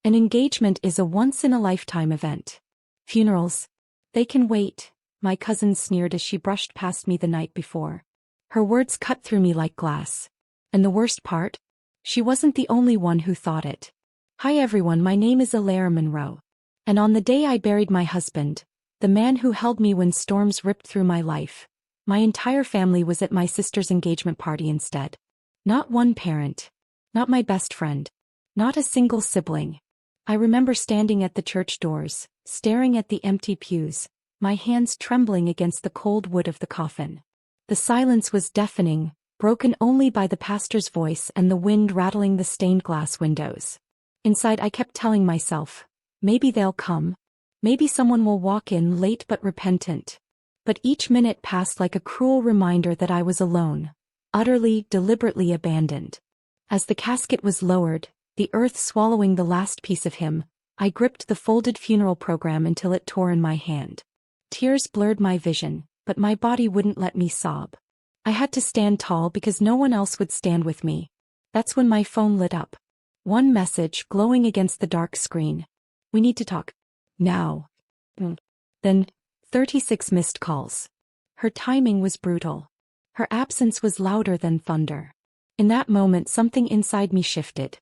An engagement is a once-in-a-lifetime event. Funerals, they can wait, my cousin sneered as she brushed past me the night before. Her words cut through me like glass. And the worst part? She wasn't the only one who thought it. Hi everyone, my name is Alara Monroe. And on the day I buried my husband, the man who held me when storms ripped through my life, my entire family was at my sister's engagement party instead. Not one parent. Not my best friend. Not a single sibling. I remember standing at the church doors, staring at the empty pews, my hands trembling against the cold wood of the coffin. The silence was deafening, broken only by the pastor's voice and the wind rattling the stained glass windows. Inside I kept telling myself, maybe they'll come. Maybe someone will walk in late but repentant. But each minute passed like a cruel reminder that I was alone, utterly, deliberately abandoned. As the casket was lowered, the earth swallowing the last piece of him, I gripped the folded funeral program until it tore in my hand. Tears blurred my vision, but my body wouldn't let me sob. I had to stand tall because no one else would stand with me. That's when my phone lit up. One message glowing against the dark screen. We need to talk. Now. Then, 36 missed calls. Her timing was brutal. Her absence was louder than thunder. In that moment something inside me shifted.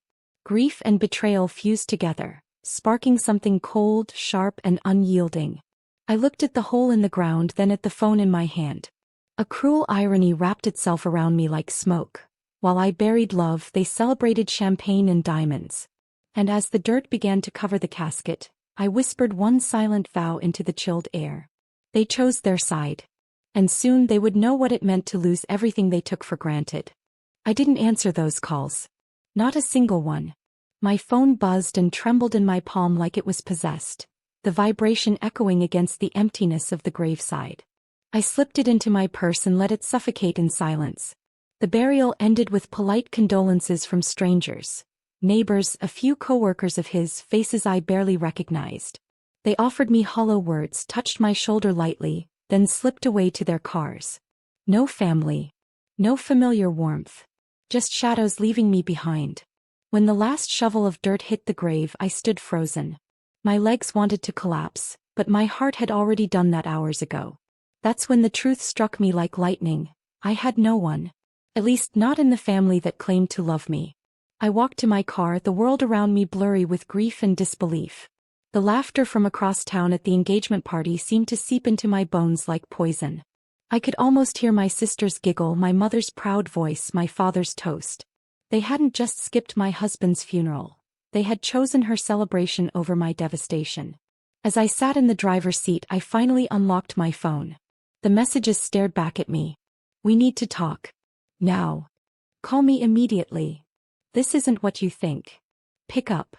Grief and betrayal fused together, sparking something cold, sharp, and unyielding. I looked at the hole in the ground, then at the phone in my hand. A cruel irony wrapped itself around me like smoke. While I buried love, they celebrated champagne and diamonds. And as the dirt began to cover the casket, I whispered one silent vow into the chilled air. They chose their side. And soon they would know what it meant to lose everything they took for granted. I didn't answer those calls. Not a single one. My phone buzzed and trembled in my palm like it was possessed, the vibration echoing against the emptiness of the graveside. I slipped it into my purse and let it suffocate in silence. The burial ended with polite condolences from strangers, neighbors, a few co-workers of his, faces I barely recognized. They offered me hollow words, touched my shoulder lightly, then slipped away to their cars. No family. No familiar warmth. Just shadows leaving me behind. When the last shovel of dirt hit the grave, I stood frozen. My legs wanted to collapse, but my heart had already done that hours ago. That's when the truth struck me like lightning. I had no one. At least not in the family that claimed to love me. I walked to my car, the world around me blurry with grief and disbelief. The laughter from across town at the engagement party seemed to seep into my bones like poison. I could almost hear my sister's giggle, my mother's proud voice, my father's toast. They hadn't just skipped my husband's funeral. They had chosen her celebration over my devastation. As I sat in the driver's seat, I finally unlocked my phone. The messages stared back at me. We need to talk. Now. Call me immediately. This isn't what you think. Pick up.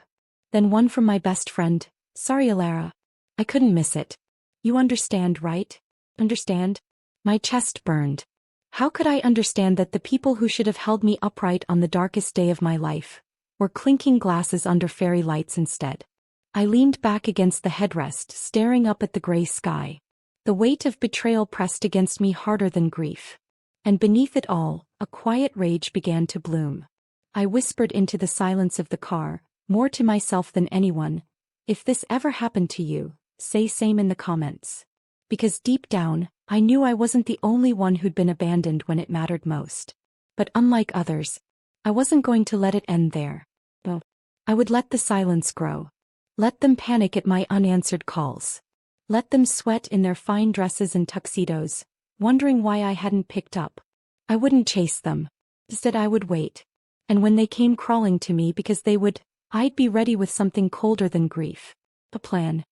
Then one from my best friend. Sorry, Alara. I couldn't miss it. You understand, right? Understand? My chest burned. How could I understand that the people who should have held me upright on the darkest day of my life were clinking glasses under fairy lights instead? I leaned back against the headrest, staring up at the gray sky. The weight of betrayal pressed against me harder than grief. And beneath it all, a quiet rage began to bloom. I whispered into the silence of the car, more to myself than anyone, if this ever happened to you, say same in the comments. Because deep down, I knew I wasn't the only one who'd been abandoned when it mattered most. But unlike others, I wasn't going to let it end there. No. I would let the silence grow. Let them panic at my unanswered calls. Let them sweat in their fine dresses and tuxedos, wondering why I hadn't picked up. I wouldn't chase them. Instead I would wait. And when they came crawling to me because they would, I'd be ready with something colder than grief. A plan.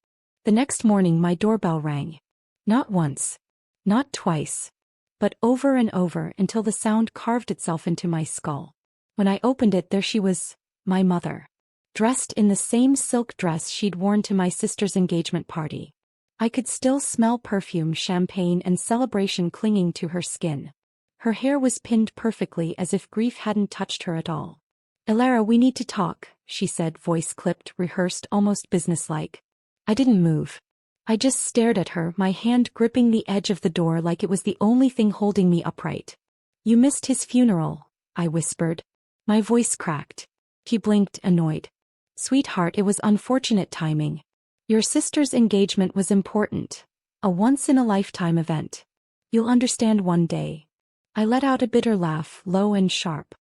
The next morning my doorbell rang. Not once. Not twice. But over and over until the sound carved itself into my skull. When I opened it, there she was, my mother. Dressed in the same silk dress she'd worn to my sister's engagement party. I could still smell perfume, champagne, and celebration clinging to her skin. Her hair was pinned perfectly as if grief hadn't touched her at all. Alara, we need to talk, she said, voice clipped, rehearsed, almost businesslike. I didn't move. I just stared at her, my hand gripping the edge of the door like it was the only thing holding me upright. You missed his funeral, I whispered. My voice cracked. She blinked, annoyed. Sweetheart, it was unfortunate timing. Your sister's engagement was important. A once-in-a-lifetime event. You'll understand one day. I let out a bitter laugh, low and sharp.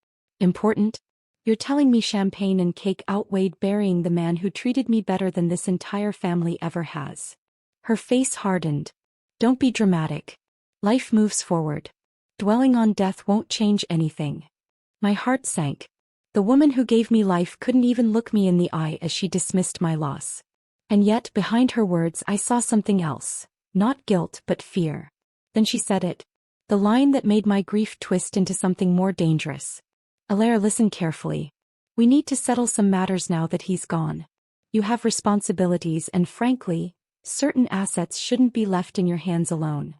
Important? You're telling me champagne and cake outweighed burying the man who treated me better than this entire family ever has. Her face hardened. Don't be dramatic. Life moves forward. Dwelling on death won't change anything. My heart sank. The woman who gave me life couldn't even look me in the eye as she dismissed my loss. And yet, behind her words I saw something else. Not guilt, but fear. Then she said it. The line that made my grief twist into something more dangerous. Alara, listen carefully. We need to settle some matters now that he's gone. You have responsibilities and frankly, certain assets shouldn't be left in your hands alone.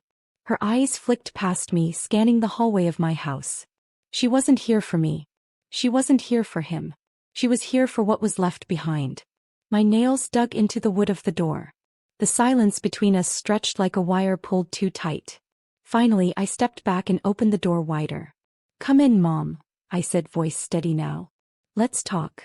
Her eyes flicked past me, scanning the hallway of my house. She wasn't here for me. She wasn't here for him. She was here for what was left behind. My nails dug into the wood of the door. The silence between us stretched like a wire pulled too tight. Finally, I stepped back and opened the door wider. Come in, Mom, I said, voice steady now. Let's talk.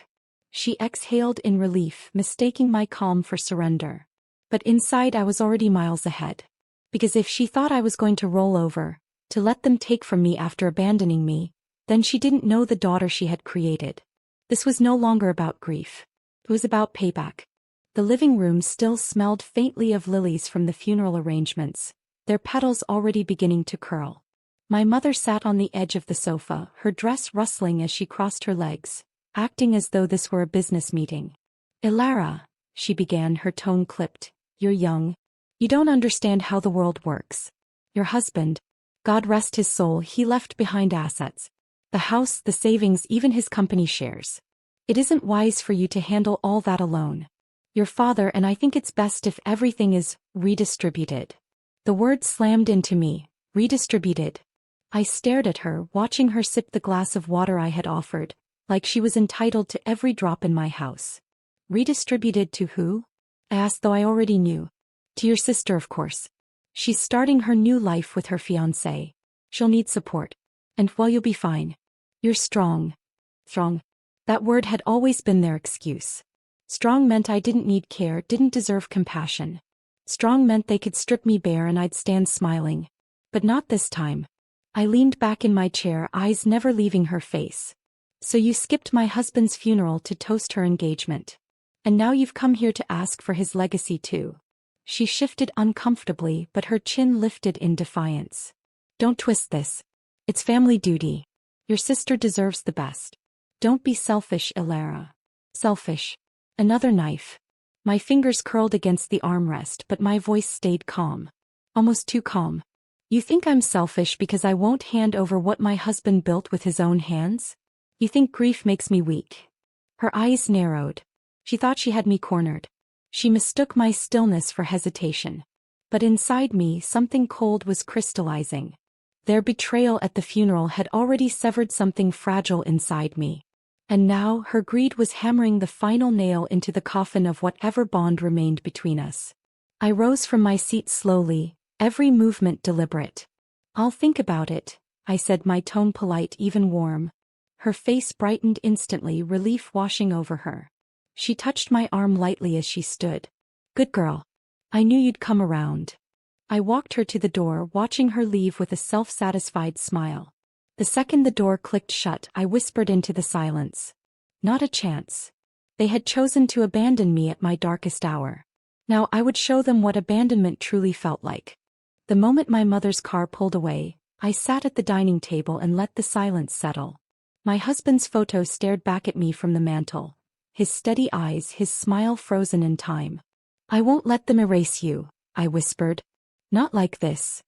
She exhaled in relief, mistaking my calm for surrender. But inside I was already miles ahead. Because if she thought I was going to roll over, to let them take from me after abandoning me, then she didn't know the daughter she had created. This was no longer about grief. It was about payback. The living room still smelled faintly of lilies from the funeral arrangements, their petals already beginning to curl. My mother sat on the edge of the sofa, her dress rustling as she crossed her legs, acting as though this were a business meeting. Alara, she began, her tone clipped. You're young. You don't understand how the world works. Your husband, God rest his soul, he left behind assets. The house, the savings, even his company shares. It isn't wise for you to handle all that alone. Your father, and I think it's best if everything is redistributed. The word slammed into me. Redistributed. I stared at her, watching her sip the glass of water I had offered, like she was entitled to every drop in my house. Redistributed to who? I asked, though I already knew. To your sister, of course. She's starting her new life with her fiancé. She'll need support. And well, you'll be fine. You're strong. Strong. That word had always been their excuse. Strong meant I didn't need care, didn't deserve compassion. Strong meant they could strip me bare and I'd stand smiling. But not this time. I leaned back in my chair, eyes never leaving her face. So you skipped my husband's funeral to toast her engagement. And now you've come here to ask for his legacy too. She shifted uncomfortably, but her chin lifted in defiance. Don't twist this. It's family duty. Your sister deserves the best. Don't be selfish, Alara. Selfish. Another knife. My fingers curled against the armrest, but my voice stayed calm. Almost too calm. You think I'm selfish because I won't hand over what my husband built with his own hands? You think grief makes me weak? Her eyes narrowed. She thought she had me cornered. She mistook my stillness for hesitation. But inside me, something cold was crystallizing. Their betrayal at the funeral had already severed something fragile inside me. And now, her greed was hammering the final nail into the coffin of whatever bond remained between us. I rose from my seat slowly, every movement deliberate. I'll think about it, I said, my tone polite, even warm. Her face brightened instantly, relief washing over her. She touched my arm lightly as she stood. Good girl. I knew you'd come around. I walked her to the door, watching her leave with a self-satisfied smile. The second the door clicked shut, I whispered into the silence. Not a chance. They had chosen to abandon me at my darkest hour. Now I would show them what abandonment truly felt like. The moment my mother's car pulled away, I sat at the dining table and let the silence settle. My husband's photo stared back at me from the mantel, his steady eyes, his smile frozen in time. I won't let them erase you, I whispered. Not like this.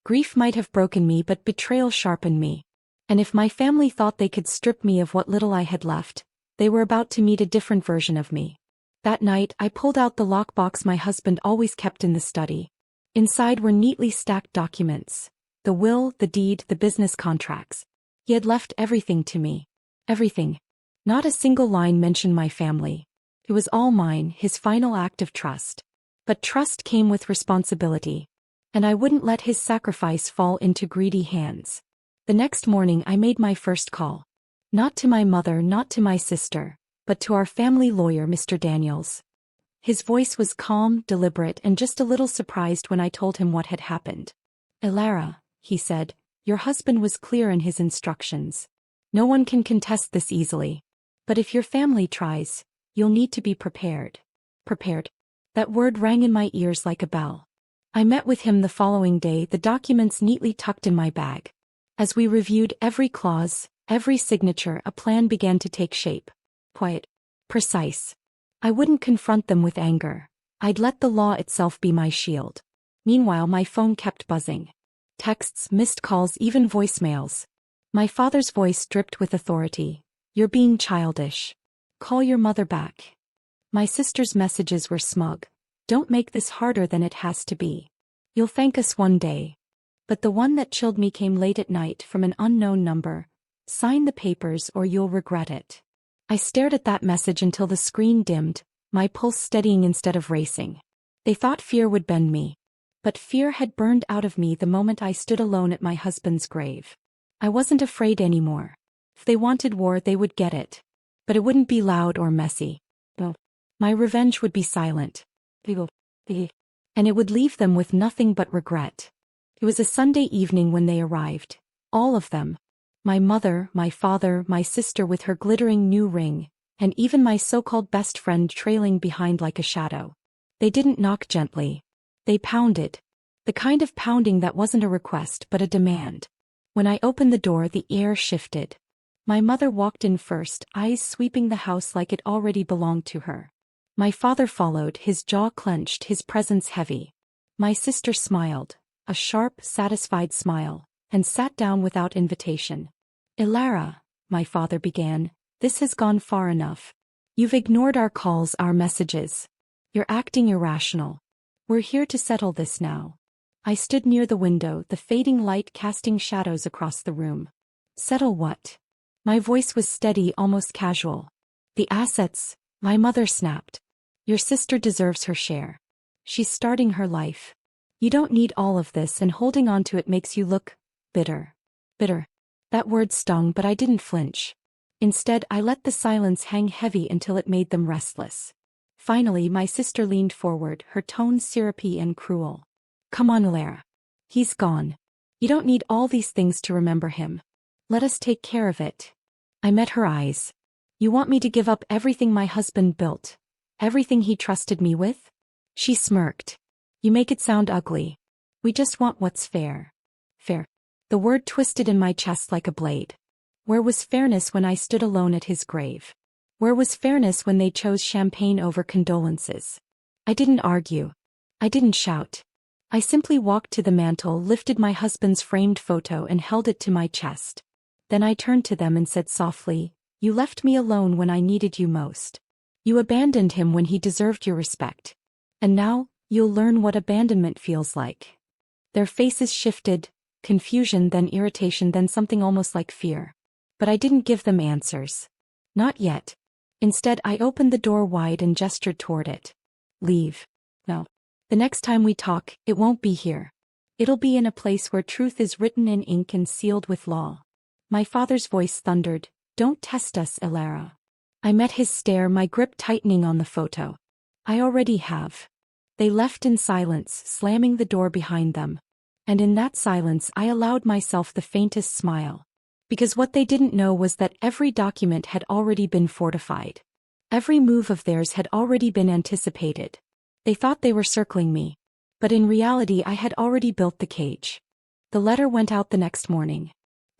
Grief might have broken me, but betrayal sharpened me. And if my family thought they could strip me of what little I had left, they were about to meet a different version of me. That night, I pulled out the lockbox my husband always kept in the study. Inside were neatly stacked documents. The will, the deed, the business contracts. He had left everything to me. Everything. Not a single line mentioned my family. It was all mine, his final act of trust. But trust came with responsibility. And I wouldn't let his sacrifice fall into greedy hands. The next morning I made my first call. Not to my mother, not to my sister, but to our family lawyer, Mr. Daniels. His voice was calm, deliberate, and just a little surprised when I told him what had happened. Elara, he said, your husband was clear in his instructions. No one can contest this easily. But if your family tries, you'll need to be prepared. Prepared. That word rang in my ears like a bell. I met with him the following day, the documents neatly tucked in my bag. As we reviewed every clause, every signature, a plan began to take shape. Quiet. Precise. I wouldn't confront them with anger. I'd let the law itself be my shield. Meanwhile, my phone kept buzzing. Texts, missed calls, even voicemails. My father's voice dripped with authority. You're being childish. Call your mother back. My sister's messages were smug. Don't make this harder than it has to be. You'll thank us one day. But the one that chilled me came late at night from an unknown number. Sign the papers or you'll regret it. I stared at that message until the screen dimmed, my pulse steadying instead of racing. They thought fear would bend me. But fear had burned out of me the moment I stood alone at my husband's grave. I wasn't afraid anymore. If they wanted war, they would get it. But it wouldn't be loud or messy. No. My revenge would be silent. And it would leave them with nothing but regret. It was a Sunday evening when they arrived. All of them. My mother, my father, my sister with her glittering new ring, and even my so-called best friend trailing behind like a shadow. They didn't knock gently. They pounded. The kind of pounding that wasn't a request but a demand. When I opened the door, the air shifted. My mother walked in first, eyes sweeping the house like it already belonged to her. My father followed, his jaw clenched, his presence heavy. My sister smiled, a sharp, satisfied smile, and sat down without invitation. Elara, my father began, this has gone far enough. You've ignored our calls, our messages. You're acting irrational. We're here to settle this now. I stood near the window, the fading light casting shadows across the room. Settle what? My voice was steady, almost casual. The assets, my mother snapped. Your sister deserves her share. She's starting her life. You don't need all of this, and holding on to it makes you look bitter. Bitter. That word stung, but I didn't flinch. Instead, I let the silence hang heavy until it made them restless. Finally, my sister leaned forward, her tone syrupy and cruel. Come on, Elara. He's gone. You don't need all these things to remember him. Let us take care of it. I met her eyes. You want me to give up everything my husband built? Everything he trusted me with? She smirked. You make it sound ugly. We just want what's fair. Fair. The word twisted in my chest like a blade. Where was fairness when I stood alone at his grave? Where was fairness when they chose champagne over condolences? I didn't argue. I didn't shout. I simply walked to the mantel, lifted my husband's framed photo and held it to my chest. Then I turned to them and said softly, you left me alone when I needed you most. You abandoned him when he deserved your respect. And now, you'll learn what abandonment feels like. Their faces shifted, confusion, then irritation, then something almost like fear. But I didn't give them answers. Not yet. Instead, I opened the door wide and gestured toward it. Leave. No. The next time we talk, it won't be here. It'll be in a place where truth is written in ink and sealed with law. My father's voice thundered, don't test us, Elara. I met his stare, my grip tightening on the photo. I already have. They left in silence, slamming the door behind them. And in that silence I allowed myself the faintest smile. Because what they didn't know was that every document had already been fortified. Every move of theirs had already been anticipated. They thought they were circling me. But in reality I had already built the cage. The letter went out the next morning.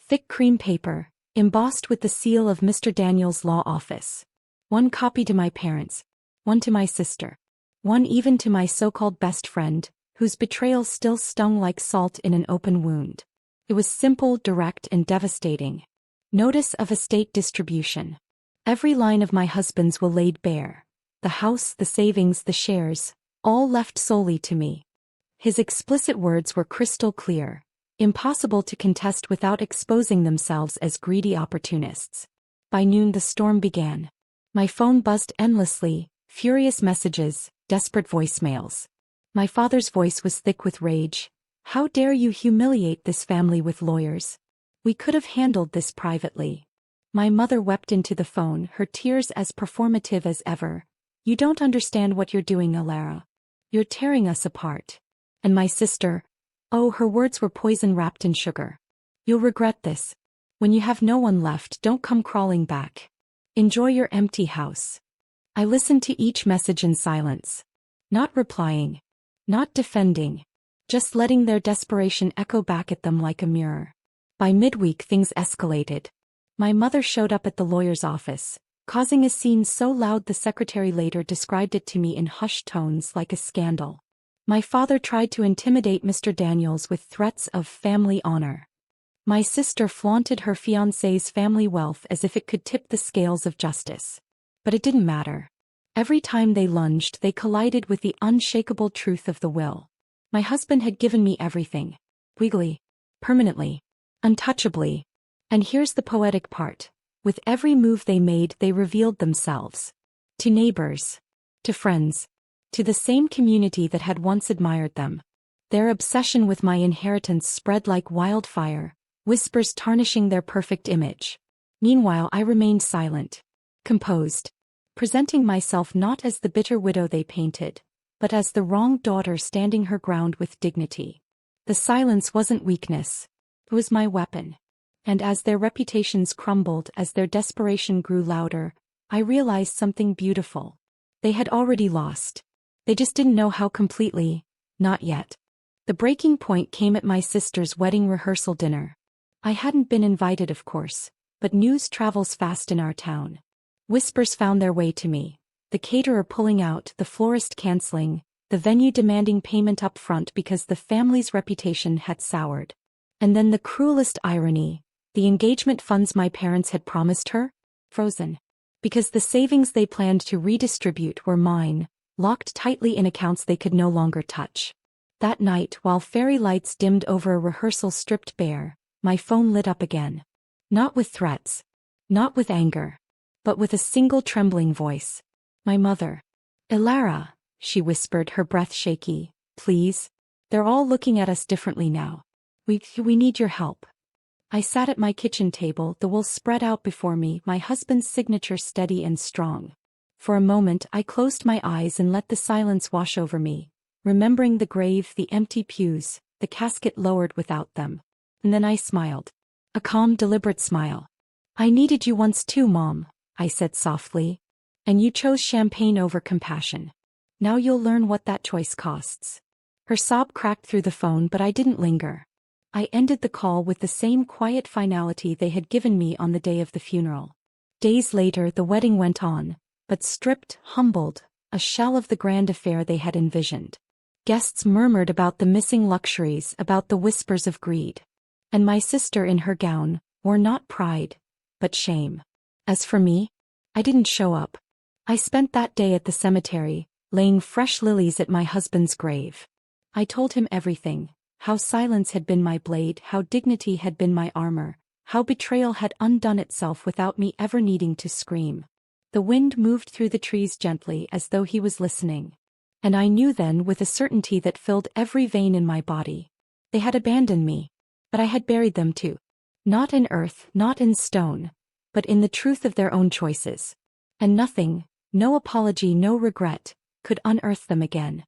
Thick cream paper, embossed with the seal of Mr. Daniels' law office. One copy to my parents, one to my sister, one even to my so-called best friend, whose betrayal still stung like salt in an open wound. It was simple, direct, and devastating. Notice of estate distribution. Every line of my husband's will laid bare. The house, the savings, the shares, all left solely to me. His explicit words were crystal clear. Impossible to contest without exposing themselves as greedy opportunists. By noon the storm began. My phone buzzed endlessly, furious messages, desperate voicemails. My father's voice was thick with rage. How dare you humiliate this family with lawyers? We could have handled this privately. My mother wept into the phone, her tears as performative as ever. You don't understand what you're doing, Alara. You're tearing us apart. And my sister, oh, her words were poison wrapped in sugar. You'll regret this. When you have no one left, don't come crawling back. Enjoy your empty house. I listened to each message in silence. Not replying. Not defending. Just letting their desperation echo back at them like a mirror. By midweek things escalated. My mother showed up at the lawyer's office, causing a scene so loud the secretary later described it to me in hushed tones like a scandal. My father tried to intimidate Mr. Daniels with threats of family honor. My sister flaunted her fiancé's family wealth as if it could tip the scales of justice. But it didn't matter. Every time they lunged, they collided with the unshakable truth of the will. My husband had given me everything. Legally. Permanently. Untouchably. And here's the poetic part. With every move they made, they revealed themselves. To neighbors. To friends. To the same community that had once admired them. Their obsession with my inheritance spread like wildfire, whispers tarnishing their perfect image. Meanwhile, I remained silent. Composed. Presenting myself not as the bitter widow they painted, but as the wronged daughter standing her ground with dignity. The silence wasn't weakness. It was my weapon. And as their reputations crumbled, as their desperation grew louder, I realized something beautiful. They had already lost. They just didn't know how completely. Not yet. The breaking point came at my sister's wedding rehearsal dinner. I hadn't been invited, of course, but news travels fast in our town. Whispers found their way to me. The caterer pulling out, the florist canceling, the venue demanding payment up front because the family's reputation had soured. And then the cruelest irony, the engagement funds my parents had promised her? Frozen. Because the savings they planned to redistribute were mine, locked tightly in accounts they could no longer touch. That night, while fairy lights dimmed over a rehearsal stripped bare, my phone lit up again. Not with threats. Not with anger. But with a single trembling voice. My mother. Ilara, she whispered, her breath shaky. Please. They're all looking at us differently now. We need your help. I sat at my kitchen table, the wool spread out before me, my husband's signature steady and strong. For a moment I closed my eyes and let the silence wash over me, remembering the grave, the empty pews, the casket lowered without them. And then I smiled. A calm, deliberate smile. I needed you once too, Mom, I said softly. And you chose champagne over compassion. Now you'll learn what that choice costs. Her sob cracked through the phone, but I didn't linger. I ended the call with the same quiet finality they had given me on the day of the funeral. Days later the wedding went on, but stripped, humbled, a shell of the grand affair they had envisioned. Guests murmured about the missing luxuries, about the whispers of greed. And my sister in her gown wore not pride, but shame. As for me, I didn't show up. I spent that day at the cemetery, laying fresh lilies at my husband's grave. I told him everything. How silence had been my blade, how dignity had been my armor, how betrayal had undone itself without me ever needing to scream. The wind moved through the trees gently as though he was listening. And I knew then with a certainty that filled every vein in my body. They had abandoned me. But I had buried them too. Not in earth, not in stone, but in the truth of their own choices. And nothing, no apology, no regret, could unearth them again.